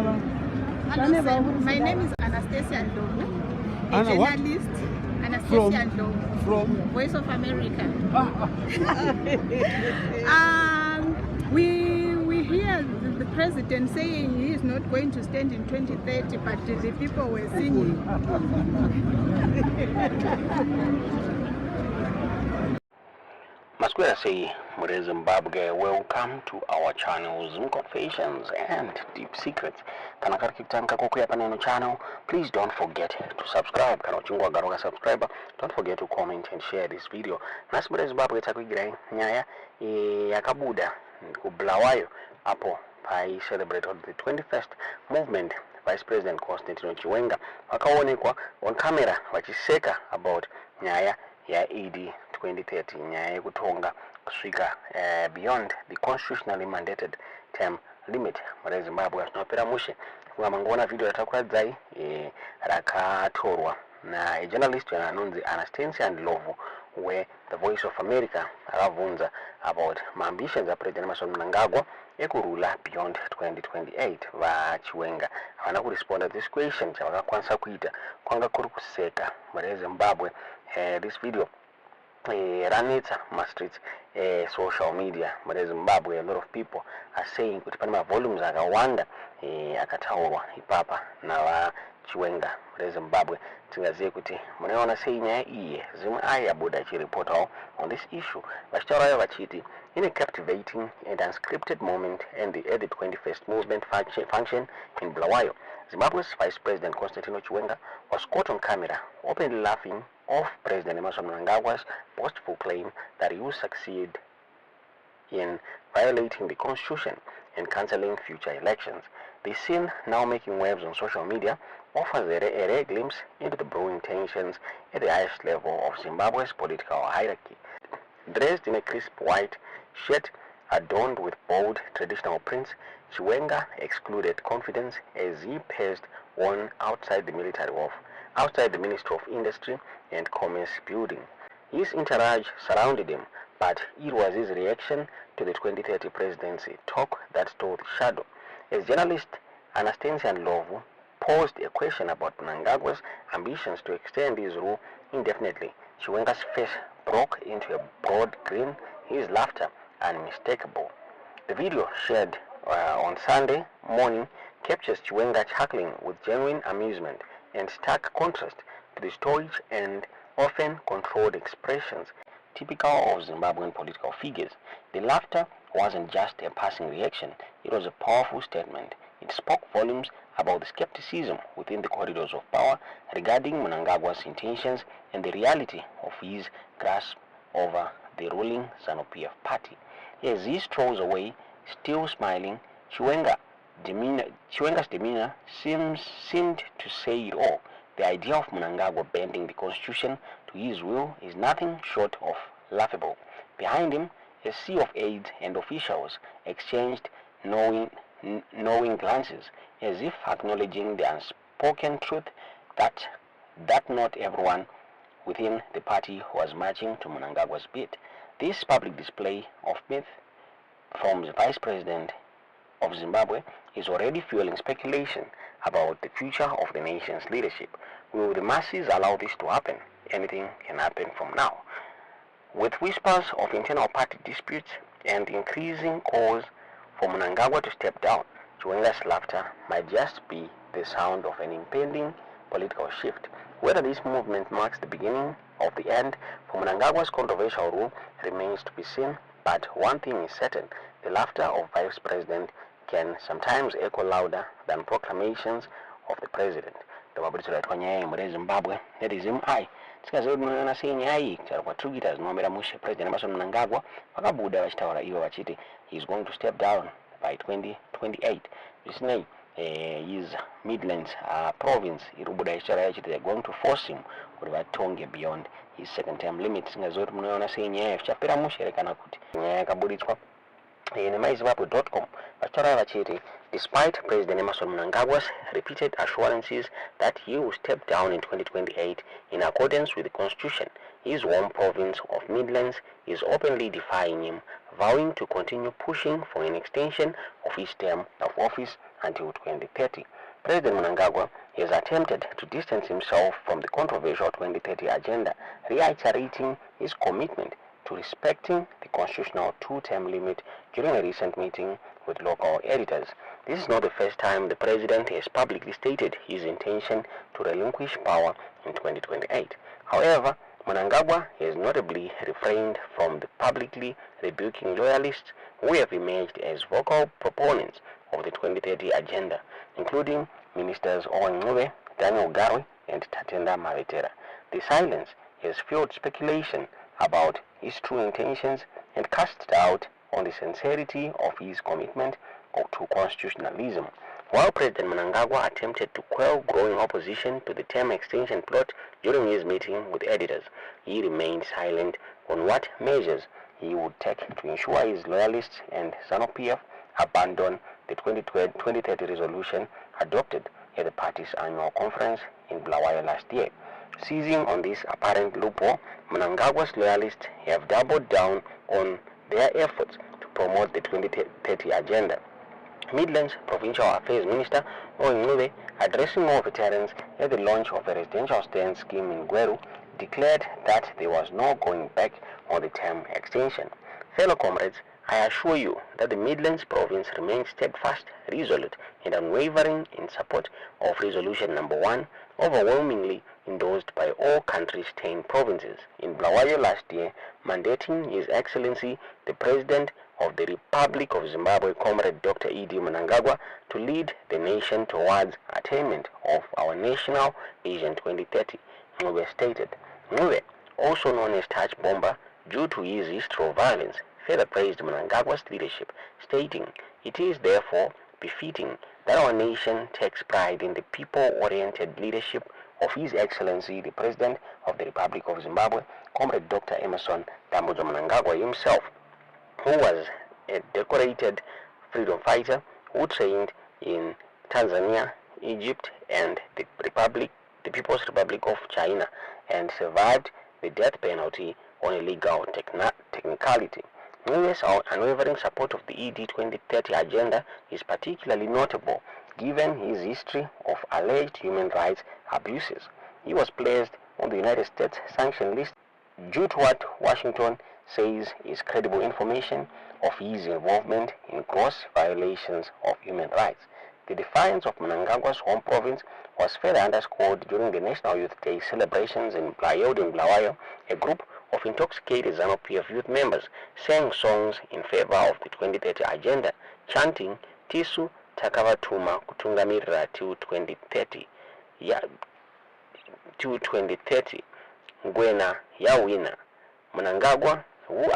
Hello, sir. My name is Anastasia Ndlovu, a journalist. Anastasia Ndlovu from Voice of America. We hear the president saying he is not going to stand in 2030, but the people were singing. Masquera say, Mure Zimbabwe, welcome to our channel, Zoom Confessions and Deep Secrets. Tanakarikitanga kukuya paneno channel. Please don't forget to subscribe. Kana uchungwa garoga subscriber. Don't forget to comment and share this video. Nasi Mure Zimbabwe takuigira nyaya yakabuda kublawayo hapo pai celebrate the 21st movement. Vice President Constantino Chiwenga wakaonekwa on camera wachiseka about nyaya ya ED 2030 nyaya kutonga kuswika beyond the constitutionally mandated term limit. Mure Zimbabwe asinopera mushe mangona video yatakuradzai rakatorwa na a journalist anonzi Anastasia Ndlovu where the Voice of America akavunza about my ambitions a President Mnangagwa ekurula beyond 2028 va Chiwenga havana kuresponda this question chavakakwanisa kuita kwanga kuri kuseka. Mure Zimbabwe this video ranetsa ma streets social media. Mure Zimbabwe a lot of people are saying kuti pane ma volumes akawanda akataurwa ipapa na va Chiwenga. Mure Zimbabwe tingaziye kuti munoona sei nyaya iyi zimwe ayabuda chireportawo on this issue vachitaurayo vachiti in a captivating and unscripted moment at the 21st movement function in Bulawayo, Zimbabwe's Vice President Constantino Chiwenga was caught on camera openly laughing off President Mnangagwa's boastful claim that he would succeed in violating the constitution and cancelling future elections. The scene, now making waves on social media, offers a rare glimpse into the brewing tensions at the highest level of Zimbabwe's political hierarchy. Dressed in a crisp white shirt adorned with bold traditional prints, Chiwenga exuded confidence as he paced on outside the Ministry of Industry and Commerce building. His entourage surrounded him, but it was his reaction to the 2030 presidency talk that stole the shadow. As journalist Anastasia Ndlovu posed a question about Mnangagwa's ambitions to extend his rule indefinitely, Chiwenga's face broke into a broad grin, his laughter unmistakable. The video shared on Sunday morning captures Chiwenga chuckling with genuine amusement and stark contrast to the stoic and often controlled expressions typical of Zimbabwean political figures. The laughter wasn't just a passing reaction, it was a powerful statement. It spoke volumes about the skepticism within the corridors of power regarding Mnangagwa's intentions and the reality of his grasp over the ruling ZANU-PF party. As he strolls away, still smiling, Chiwenga's demeanor seemed to say it all. The idea of Mnangagwa bending the constitution to his will is nothing short of laughable. Behind him, a sea of aides and officials exchanged knowing glances, as if acknowledging the unspoken truth that not everyone within the party was marching to Mnangagwa's beat. This public display of myth from the Vice President of Zimbabwe is already fueling speculation about the future of the nation's leadership. Will the masses allow this to happen? Anything can happen from now. With whispers of internal party disputes and increasing calls for Mnangagwa to step down, Chiwenga's laughter might just be the sound of an impending political shift. Whether this movement marks the beginning of the end for Mnangagwa's controversial rule remains to be seen, but one thing is certain: the laughter of Vice President can sometimes echo louder than proclamations of the president. Mure Zimbabwe, that is MI. Tikazoona sei nyaya iyi kwatulukita zinomera mushe President Mnangagwa vakabuda vachitaura ivo vachiti he is going to step down by 2028. Zvisinei his Midlands province iribuda ichitaura yachiti they are going to force him kuti vatonge beyond his second term limit. Tingazoti munoona sei nyaya zvichapera mushe kana kuti nyaya yakaburitswa nemaizimbabwe.com vachitaura vachiti despite President Mnangagwa's repeated assurances that he will step down in 2028 in accordance with the constitution, his home province of Midlands is openly defying him, vowing to continue pushing for an extension of his term of office until 2030. President Mnangagwa has attempted to distance himself from the controversial 2030 agenda, reiterating his commitment to respecting the constitutional two-term limit during a recent meeting with local editors. This is not the first time the president has publicly stated his intention to relinquish power in 2028. However, Mnangagwa has notably refrained from publicly rebuking loyalists who have emerged as vocal proponents of the 2030 agenda, including Ministers Owen Ncube, Daniel Garwe, and Tatenda Mavetera. The silence has fueled speculation about his true intentions and cast doubt on the sincerity of his commitment to constitutionalism. While President Mnangagwa attempted to quell growing opposition to the term extension plot during his meeting with editors, he remained silent on what measures he would take to ensure his loyalists and ZANU-PF abandon the 2030 resolution adopted at the party's annual conference in Bulawayo last year. Seizing on this apparent loophole, Mnangagwa's loyalists have doubled down on their efforts to promote the 2030 agenda. Midlands Provincial Affairs Minister Owen Ncube, addressing all veterans at the launch of the residential stand scheme in Gweru, declared that there was no going back on the term extension. Fellow comrades, I assure you that the Midlands Province remains steadfast, resolute, and unwavering in support of Resolution Number 1, overwhelmingly endorsed by all country's 10 provinces. In Bulawayo last year, mandating His Excellency, the President of the Republic of Zimbabwe, Comrade Dr. E.D. Mnangagwa, to lead the nation towards attainment of our national Vision 2030, Ncube stated. Ncube, also known as Touch Bomber, due to his history of violence, further praised Mnangagwa's leadership, stating, "It is therefore befitting that our nation takes pride in the people-oriented leadership of His Excellency, the President of the Republic of Zimbabwe, Comrade Dr. Emmerson Dambudzo Mnangagwa himself, who was a decorated freedom fighter who trained in Tanzania, Egypt, and the People's Republic of China, and survived the death penalty on a legal technicality." Ncube's unwavering support of the ED 2030 agenda is particularly notable given his history of alleged human rights abuses. He was placed on the United States sanction list due to what Washington says is credible information of his involvement in gross violations of human rights. The defiance of Mnangagwa's home province was further underscored during the National Youth Day celebrations in Bulawayo. A group of intoxicated ZANU-PF youth members sang songs in favor of the 2030 agenda, chanting Tisu Takavatuma Kutungamirira to 2030. To 2030. Ngwena Yawina. Mnangagwa, who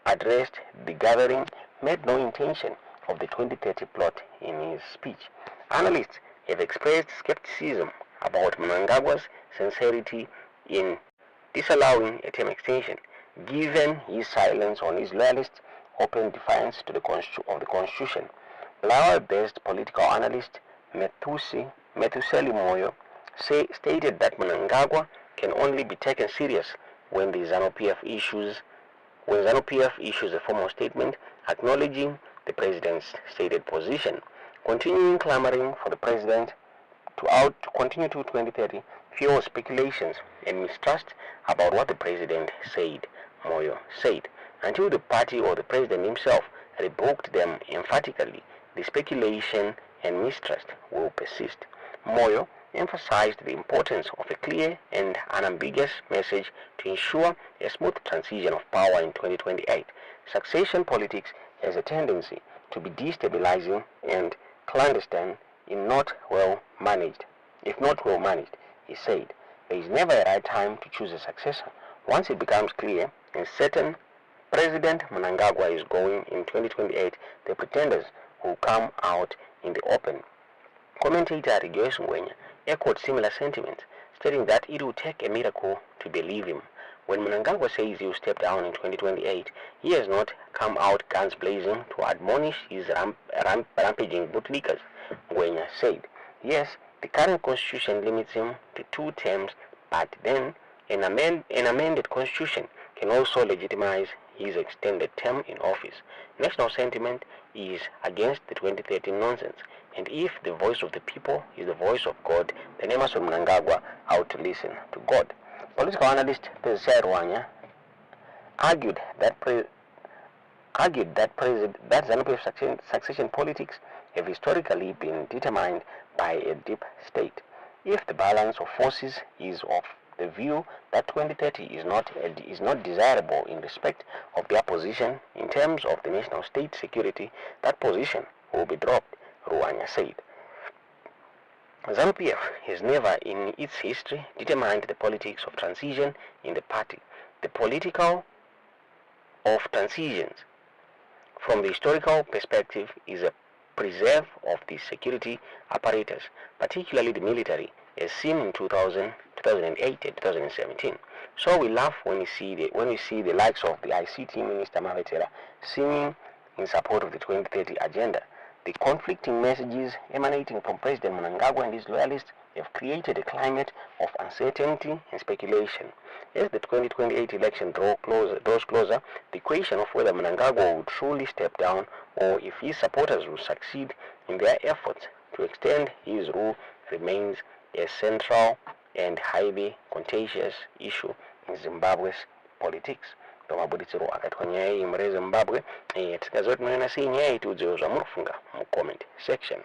addressed the gathering, made no intention of the 2030 plot in his speech. Analysts have expressed skepticism about Mnangagwa's sincerity in disallowing a term extension, given his silence on his loyalists' open defiance to the Constitution. Bulawayo-based political analyst Methuseli Moyo stated that Mnangagwa can only be taken serious when ZANU-PF issues a formal statement acknowledging the president's stated position. Continuing clamoring for the president to continue to 2030 fuels speculations and mistrust about what the president said, Moyo said. Until the party or the president himself rebuked them emphatically, the speculation and mistrust will persist. Moyo emphasized the importance of a clear and unambiguous message to ensure a smooth transition of power in 2028. Succession politics has a tendency to be destabilizing and clandestine if not well managed, he said. There is never a right time to choose a successor. Once it becomes clear and certain President Mnangagwa is going in 2028, the pretenders will come out in the open. Commentator Rejoice Ngwenya echoed similar sentiments, stating that it will take a miracle to believe him. When Mnangagwa says he will step down in 2028, he has not come out guns blazing to admonish his rampaging bootlickers, Ngwenya said. Yes, the current constitution limits him to 2 terms, but then an amended constitution can also legitimize his extended term in office. National sentiment is against the 2030 nonsense, And if the voice of the people is the voice of God, then Emerson Mnangagwa ought to listen to God. Political analyst Tezia Rwanya argued that ZANU-PF succession politics have historically been determined by a deep state. If the balance of forces is of the view that 2030 is not desirable in respect of their position in terms of the national state security, that position will be dropped, Rwanya said. ZANU-PF has never in its history determined the politics of transition in the party. The political of transitions from the historical perspective is a preserve of the security apparatus, particularly the military, as seen in 2000, 2008 and 2017. So we laugh when we see the likes of the ICT Minister Mavetera singing in support of the 2030 agenda. The conflicting messages emanating from President Mnangagwa and his loyalists have created a climate of uncertainty and speculation. As the 2028 election draws closer, the question of whether Mnangagwa would truly step down or if his supporters will succeed in their efforts to extend his rule remains a central and highly contentious issue in Zimbabwe's politics. Tomabuditsiro akatwanya imre Zimbabwe tikazotinona sei nyaya iti udzeo zvamunofunga mu comment section.